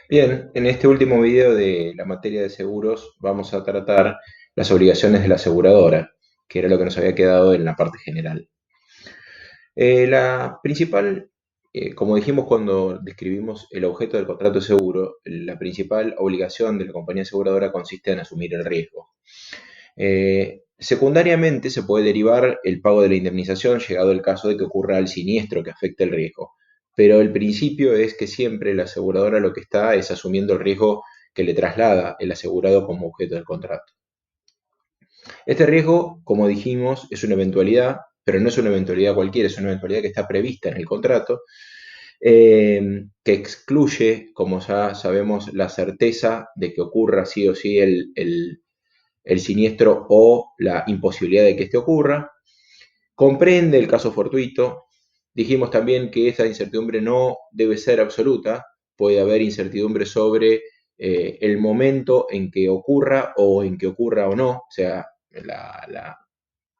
Bien, en este último video de la materia de seguros vamos a tratar las obligaciones de la aseguradora, que era lo que nos había quedado en la parte general. La principal, como dijimos cuando describimos el objeto del contrato de seguro, la principal obligación de la compañía aseguradora consiste en asumir el riesgo. Secundariamente se puede derivar el pago de la indemnización llegado el caso de que ocurra el siniestro que afecte el riesgo. Pero el principio es que siempre la aseguradora lo que está es asumiendo el riesgo que le traslada el asegurado como objeto del contrato. Este riesgo, como dijimos, es una eventualidad, pero no es una eventualidad cualquiera, es una eventualidad que está prevista en el contrato, que excluye, como ya sabemos, la certeza de que ocurra sí o sí el siniestro o la imposibilidad de que este ocurra. Comprende el caso fortuito. Dijimos también que esa incertidumbre no debe ser absoluta. Puede haber incertidumbre sobre el momento en que ocurra o en que ocurra o no, o sea,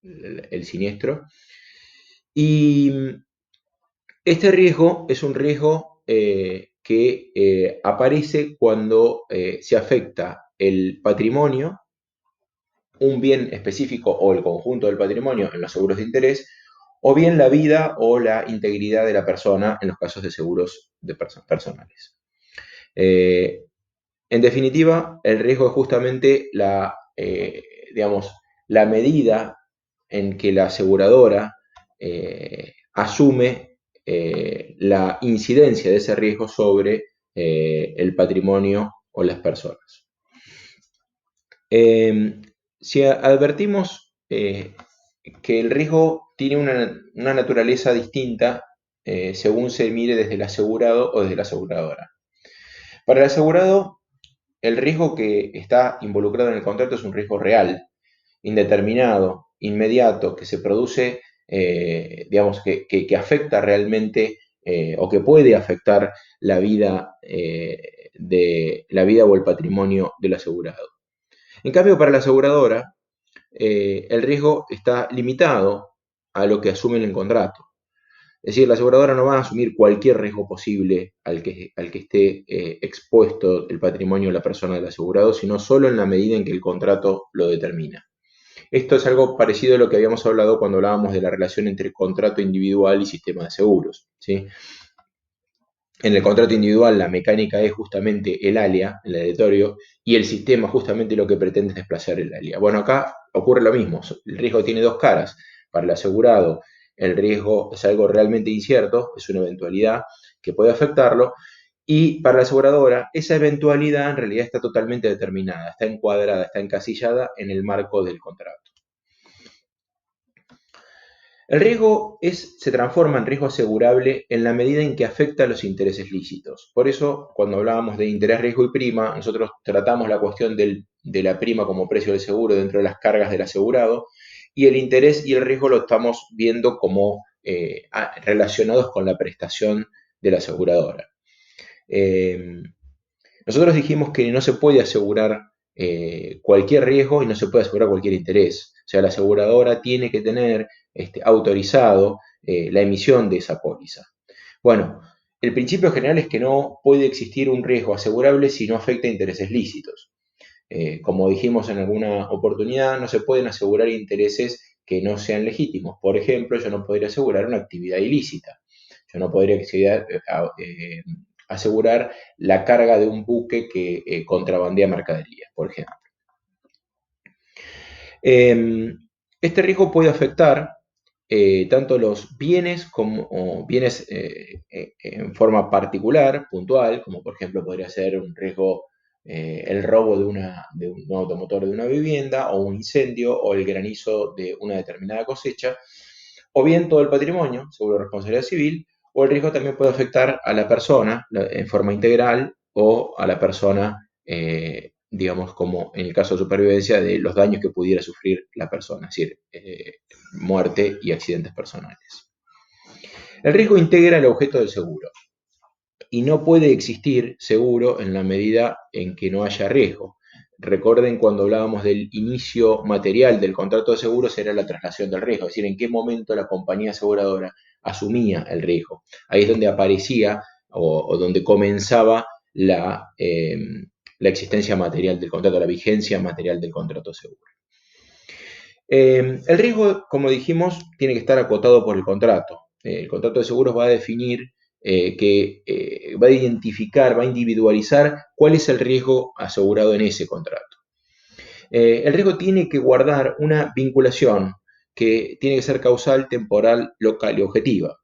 el siniestro. Y este riesgo es un riesgo que aparece cuando se afecta el patrimonio, un bien específico o el conjunto del patrimonio en los seguros de interés, o bien la vida o la integridad de la persona en los casos de seguros de personales. Eh, en definitiva, el riesgo es justamente digamos, la medida en que la aseguradora asume la incidencia de ese riesgo sobre el patrimonio o las personas. Si advertimos que el riesgo tiene una naturaleza distinta según se mire desde el asegurado o desde la aseguradora. Para el asegurado, el riesgo que está involucrado en el contrato es un riesgo real, indeterminado, inmediato, que se produce, digamos, que afecta realmente o que puede afectar la vida o el patrimonio del asegurado. En cambio, para la aseguradora, el riesgo está limitado a lo que asume en el contrato. Es decir, la aseguradora no va a asumir cualquier riesgo posible al que esté expuesto el patrimonio de la persona del asegurado, sino solo en la medida en que el contrato lo determina. Esto es algo parecido a lo que habíamos hablado cuando hablábamos de la relación entre contrato individual y sistema de seguros, ¿sí? En el contrato individual la mecánica es justamente el alia, el aleatorio, y el sistema justamente lo que pretende es desplazar el alia. Bueno, acá ocurre lo mismo, el riesgo tiene dos caras. Para el asegurado el riesgo es algo realmente incierto, es una eventualidad que puede afectarlo, y para la aseguradora esa eventualidad en realidad está totalmente determinada, está encuadrada, está encasillada en el marco del contrato. El riesgo se transforma en riesgo asegurable en la medida en que afecta a los intereses lícitos. Por eso, cuando hablábamos de interés, riesgo y prima, nosotros tratamos la cuestión de la prima como precio del seguro dentro de las cargas del asegurado, y el interés y el riesgo lo estamos viendo como relacionados con la prestación de la aseguradora. Eh, Nosotros dijimos que no se puede asegurar cualquier riesgo y no se puede asegurar cualquier interés. O sea, la aseguradora tiene que tener autorizado la emisión de esa póliza. Bueno, el principio general es que no puede existir un riesgo asegurable si no afecta a intereses lícitos. Como dijimos en alguna oportunidad, no se pueden asegurar intereses que no sean legítimos. Por ejemplo, yo no podría asegurar una actividad ilícita. Yo no podría asegurar la carga de un buque que contrabandea mercaderías, por ejemplo. Este riesgo puede afectar tanto los bienes como bienes en forma particular, puntual, como por ejemplo podría ser un riesgo, el robo de un automotor de una vivienda, o un incendio, o el granizo de una determinada cosecha, o bien todo el patrimonio, seguro de responsabilidad civil, o el riesgo también puede afectar a la persona en forma integral o a la persona, digamos, como en el caso de supervivencia, de los daños que pudiera sufrir la persona, es decir, muerte y accidentes personales. El riesgo integra el objeto del seguro y no puede existir seguro en la medida en que no haya riesgo. Recuerden cuando hablábamos del inicio material del contrato de seguros era la traslación del riesgo, es decir, en qué momento la compañía aseguradora asumía el riesgo. Ahí es donde aparecía o donde comenzaba la existencia material del contrato, la vigencia material del contrato de seguro. El riesgo, como dijimos, tiene que estar acotado por el contrato. El contrato de seguros va a definir, va a identificar, va a individualizar cuál es el riesgo asegurado en ese contrato. El riesgo tiene que guardar una vinculación que tiene que ser causal, temporal, local y objetiva.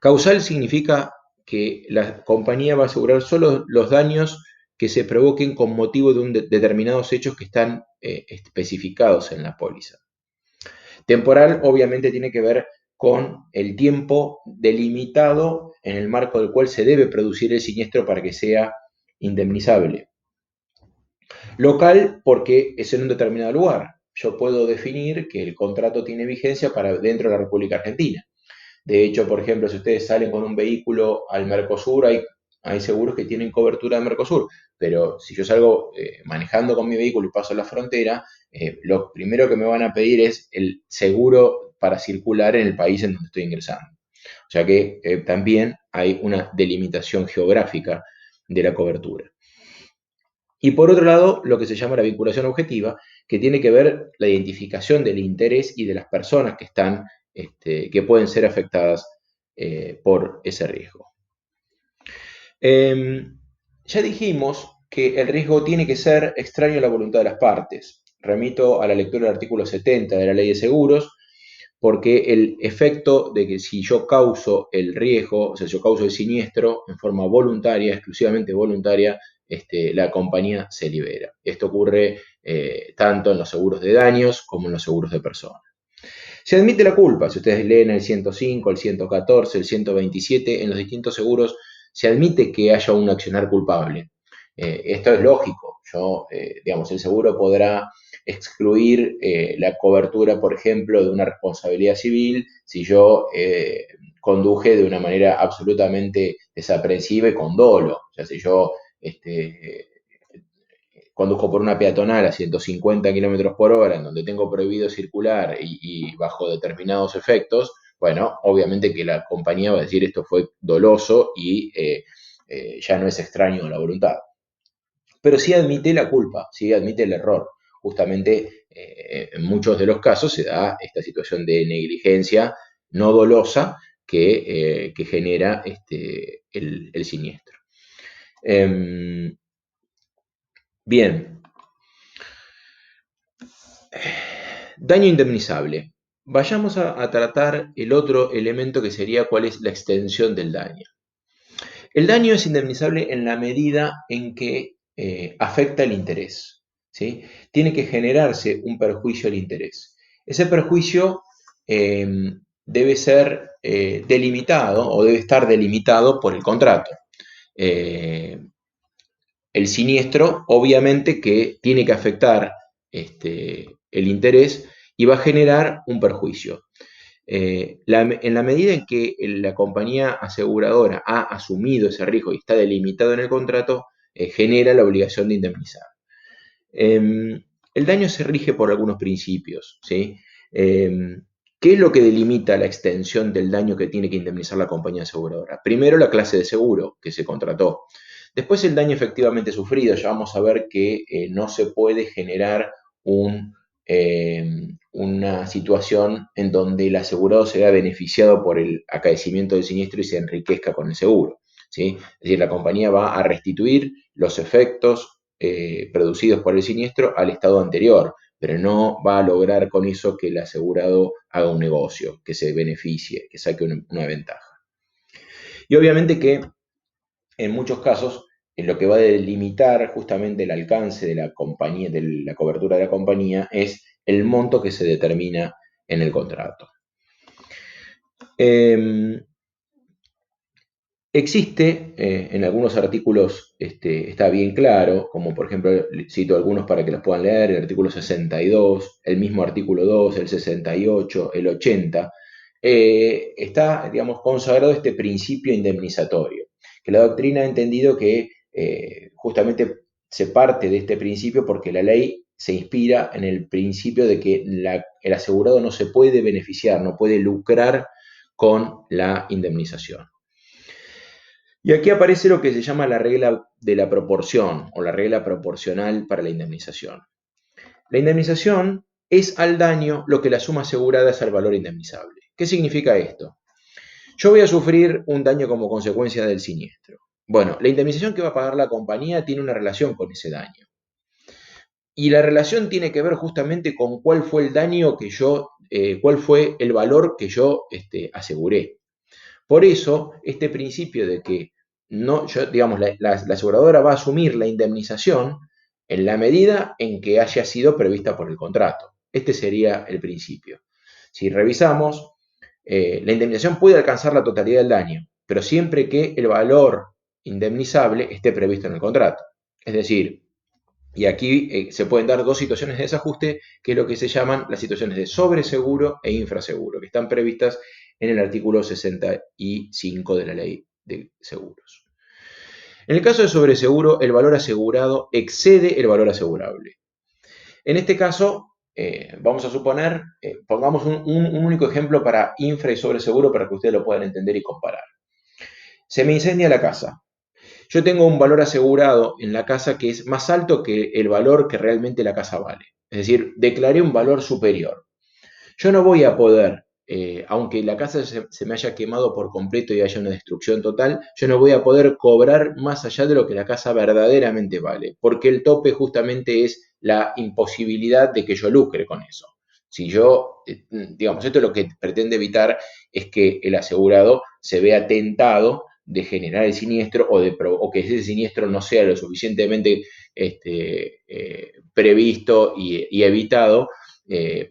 Causal significa que la compañía va a asegurar solo los daños que se provoquen con motivo de determinados hechos que están especificados en la póliza. Temporal obviamente tiene que ver con el tiempo delimitado en el marco del cual se debe producir el siniestro para que sea indemnizable. Local porque es en un determinado lugar. Yo puedo definir que el contrato tiene vigencia para dentro de la República Argentina. De hecho, por ejemplo, si ustedes salen con un vehículo al Mercosur, hay seguros que tienen cobertura de Mercosur, pero si yo salgo manejando con mi vehículo y paso la frontera, lo primero que me van a pedir es el seguro para circular en el país en donde estoy ingresando. O sea que también hay una delimitación geográfica de la cobertura. Y por otro lado, lo que se llama la vinculación objetiva, que tiene que ver la identificación del interés y de las personas que están, que pueden ser afectadas por ese riesgo. Ya dijimos que el riesgo tiene que ser extraño a la voluntad de las partes. Remito a la lectura del artículo 70 de la Ley de Seguros, porque el efecto de que si yo causo el riesgo, o sea, si yo causo el siniestro en forma voluntaria, exclusivamente voluntaria, la compañía se libera. Esto ocurre tanto en los seguros de daños como en los seguros de personas. Se admite la culpa, si ustedes leen el 105, el 114, el 127, en los distintos seguros se admite que haya un accionar culpable. Esto es lógico. Digamos, el seguro podrá excluir la cobertura, por ejemplo, de una responsabilidad civil si yo conduje de una manera absolutamente desaprensiva y con dolo. O sea, si yo conduzco por una peatonal a 150 kilómetros por hora, en donde tengo prohibido circular y bajo determinados efectos, bueno, obviamente que la compañía va a decir esto fue doloso y ya no es extraño a la voluntad. Pero sí admite la culpa, sí admite el error. Justamente en muchos de los casos se da esta situación de negligencia no dolosa que genera el siniestro. Bien. Daño indemnizable. Vayamos a tratar el otro elemento que sería cuál es la extensión del daño. El daño es indemnizable en la medida en que afecta el interés, ¿sí? Tiene que generarse un perjuicio al interés. Ese perjuicio debe ser delimitado o debe estar delimitado por el contrato. El siniestro, obviamente, que tiene que afectar el interés y va a generar un perjuicio. En la medida en que la compañía aseguradora ha asumido ese riesgo y está delimitado en el contrato, genera la obligación de indemnizar. El daño se rige por algunos principios, ¿sí? ¿Qué es lo que delimita la extensión del daño que tiene que indemnizar la compañía aseguradora? Primero, la clase de seguro que se contrató. Después, el daño efectivamente sufrido. Ya vamos a ver que no se puede generar una situación en donde el asegurado se vea beneficiado por el acaecimiento del siniestro y se enriquezca con el seguro, ¿sí? Es decir, la compañía va a restituir los efectos producidos por el siniestro al estado anterior, pero no va a lograr con eso que el asegurado haga un negocio, que se beneficie, que saque una ventaja. Y obviamente que en muchos casos lo que va a delimitar justamente el alcance de la compañía, de la cobertura de la compañía, es el monto que se determina en el contrato. Existe, en algunos artículos está bien claro, como por ejemplo, cito algunos para que los puedan leer, el artículo 62, el mismo artículo 2, el 68, el 80, está, digamos, consagrado este principio indemnizatorio, que la doctrina ha entendido que justamente se parte de este principio porque la ley se inspira en el principio de que el asegurado no se puede beneficiar, no puede lucrar con la indemnización. Y aquí aparece lo que se llama la regla de la proporción o la regla proporcional para la indemnización. La indemnización es al daño lo que la suma asegurada es al valor indemnizable. ¿Qué significa esto? Yo voy a sufrir un daño como consecuencia del siniestro. Bueno, la indemnización que va a pagar la compañía tiene una relación con ese daño. Y la relación tiene que ver justamente con cuál fue el daño que cuál fue el valor que yo aseguré. Por eso, este principio de que no, digamos, la aseguradora va a asumir la indemnización en la medida en que haya sido prevista por el contrato. Este sería el principio. Si revisamos, la indemnización puede alcanzar la totalidad del daño, pero siempre que el valor indemnizable esté previsto en el contrato. Es decir, y aquí se pueden dar dos situaciones de desajuste, que es lo que se llaman las situaciones de sobreseguro e infraseguro, que están previstas en el artículo 65 de la Ley de Seguros. En el caso de sobreseguro, el valor asegurado excede el valor asegurable. En este caso, vamos a suponer, pongamos un único ejemplo para infra y sobreseguro para que ustedes lo puedan entender y comparar. Se me incendia la casa. Yo tengo un valor asegurado en la casa que es más alto que el valor que realmente la casa vale. Es decir, declaré un valor superior. Yo no voy a poder, aunque la casa se me haya quemado por completo y haya una destrucción total, yo no voy a poder cobrar más allá de lo que la casa verdaderamente vale, porque el tope justamente es la imposibilidad de que yo lucre con eso. Si yo, digamos, esto es lo que pretende evitar es que el asegurado se vea tentado de generar el siniestro o que ese siniestro no sea lo suficientemente previsto y evitado,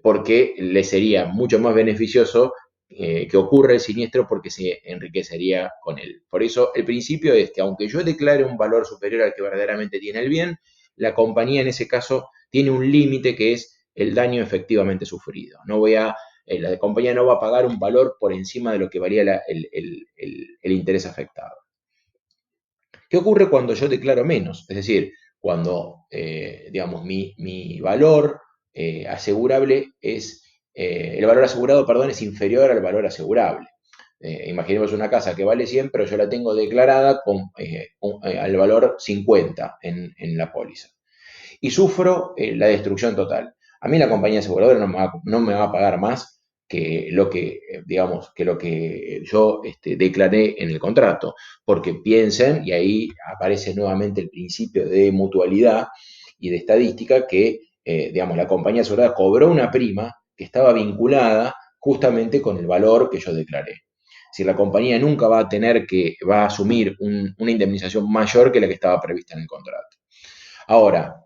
porque le sería mucho más beneficioso que ocurra el siniestro porque se enriquecería con él. Por eso el principio es que aunque yo declare un valor superior al que verdaderamente tiene el bien, la compañía en ese caso tiene un límite que es el daño efectivamente sufrido. La compañía no va a pagar un valor por encima de lo que valía el interés afectado. ¿Qué ocurre cuando yo declaro menos? Es decir, cuando, digamos, mi valor asegurable el valor asegurado, perdón, es inferior al valor asegurable. Imaginemos una casa que vale 100, pero yo la tengo declarada al valor 50 en la póliza. Y sufro la destrucción total. A mí la compañía aseguradora no me va a pagar más que lo que, digamos, que lo que yo declaré en el contrato, porque piensen, y ahí aparece nuevamente el principio de mutualidad y de estadística, que, digamos, la compañía aseguradora cobró una prima que estaba vinculada justamente con el valor que yo declaré. Si la compañía nunca va a asumir una indemnización mayor que la que estaba prevista en el contrato. Ahora,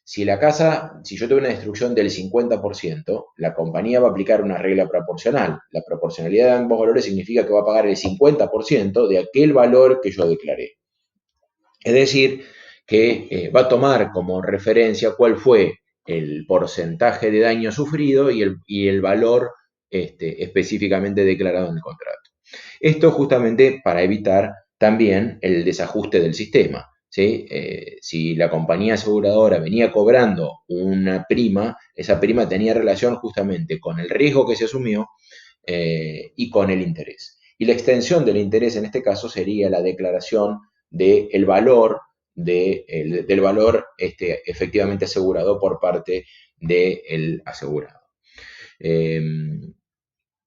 si yo tuve una destrucción del 50%, la compañía va a aplicar una regla proporcional. La proporcionalidad de ambos valores significa que va a pagar el 50% de aquel valor que yo declaré. Es decir, que va a tomar como referencia cuál fue el porcentaje de daño sufrido y el valor específicamente declarado en el contrato. Esto justamente para evitar también el desajuste del sistema. ¿Sí? Si la compañía aseguradora venía cobrando una prima, esa prima tenía relación justamente con el riesgo que se asumió y con el interés. Y la extensión del interés en este caso sería la declaración del valor, del valor efectivamente asegurado por parte del asegurado.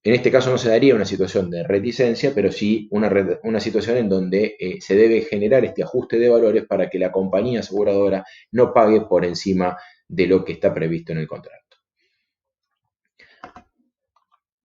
En este caso no se daría una situación de reticencia, pero sí una situación en donde se debe generar este ajuste de valores para que la compañía aseguradora no pague por encima de lo que está previsto en el contrato.